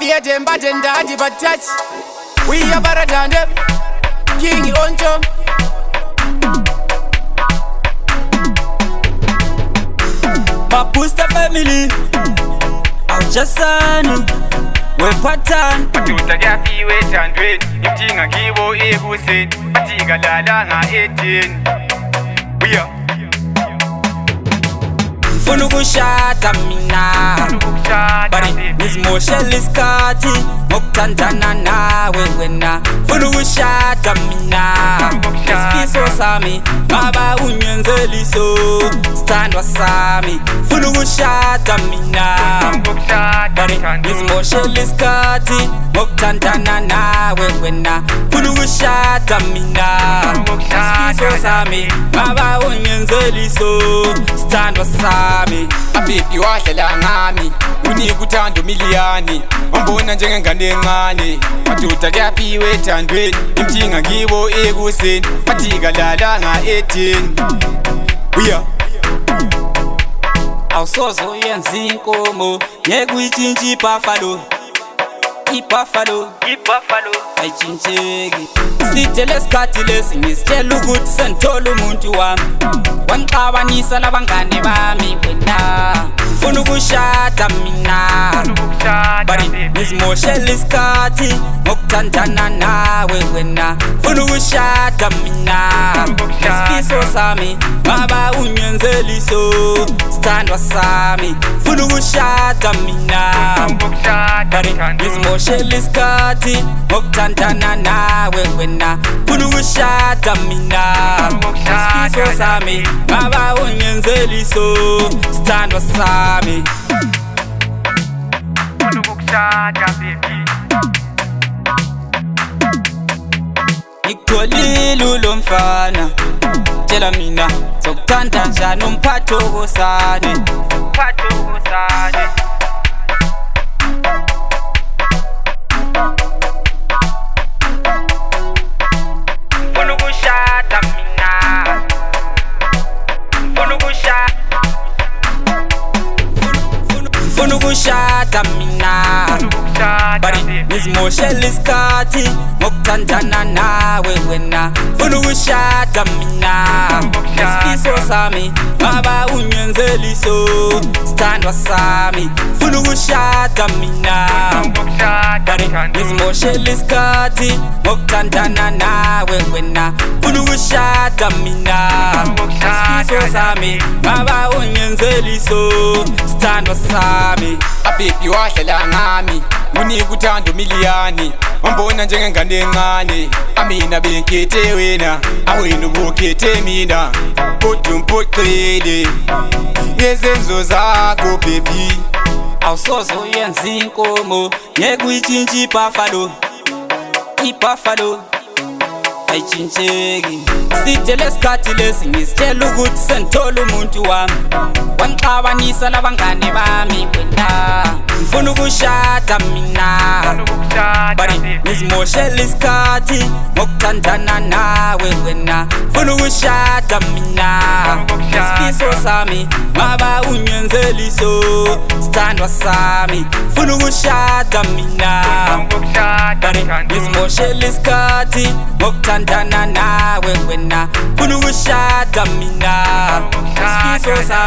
fear them, but then daddy but touch. We are better than them. King on jump. My booster family, I'm just signing. We're pattern. Matuta gafi we chandwe. Imtinga kibo egusin. Patiga lala nga 18. We are. Funu kushata mina Bari nizimoshele isikhathi ngokuthandana nawe wena Funu kushata mina Isifiso sami ngaba unyenzeliso Sithandwa sami Funu kushata mina Bari nizimoshele isikhathi ngokuthandana nawe wena Funu kushata mina Isifiso sami ngaba unyenzeliso Sithandwa sami Ababy wadlela ngami unika uthando miliyani wambona njengengane encane madoda kuyafiwe ethandweni imthinga kibo ekuseni bathika lala nga 18 uya awusoze uyenza inkomo ngeke uyitshintshe ibuffalo ayitshintsheki sithe lesikhathi lesi ngisitshela ukuthi sengithola umuntu wami wangixabanisa labangane bami wena Funa ukushada mina Bari nizimoshele isikhathi ngokuthandana nawe wena Funa ukushada mina Isifiso sami ngaba unyenzeliso Sithandwa sami Funa ukushada mina Bari nizimoshele isikhathi ngokuthandana nawe wena Funa ukushada mina Isifiso sami ngaba unyenzeliso Sithandwa sami Ngikutholile ulo mfana Tshela mina sokuthanda njani umphatho kosane Funa ukushada mina Funa ukushada mina Bari nizimoshele isikhathi ngokuthandana nawe wena Funa ukushada mina Isifiso sami ngaba unyenzeliso Sithandwa sami Funa ukushada mina Bari nizimoshele isikhathi ngokuthandana nawe wena Funa ukushada mina Isifiso sami ngaba unyenzeliso Sithandwa sami Ababy wadlela ngami unika uthando miliyani wambona njengengane encane Amina benkethe wena awena ubukhethe mina Kodwa umphoqile ngezenzo zakho baby awusoze uyenza inkomo ngeke uyitshintshe ibuffalo ayitshintsheki sithe lesikhathi lesi ngisitshela ukuthi sengithola umuntu wami wangixabanisa labangane bami wena Ngifuna ukushada mina Bari nizimoshele isikhathi ngokuthandana nawe wena Funa ukushada mina Isifiso sami ngaba unyenzeliso Sithandwa sami Funa ukushada mina Bari nizimoshele isikhathi ngokuthandana nawe wena Funa ukushada mina Isifiso sami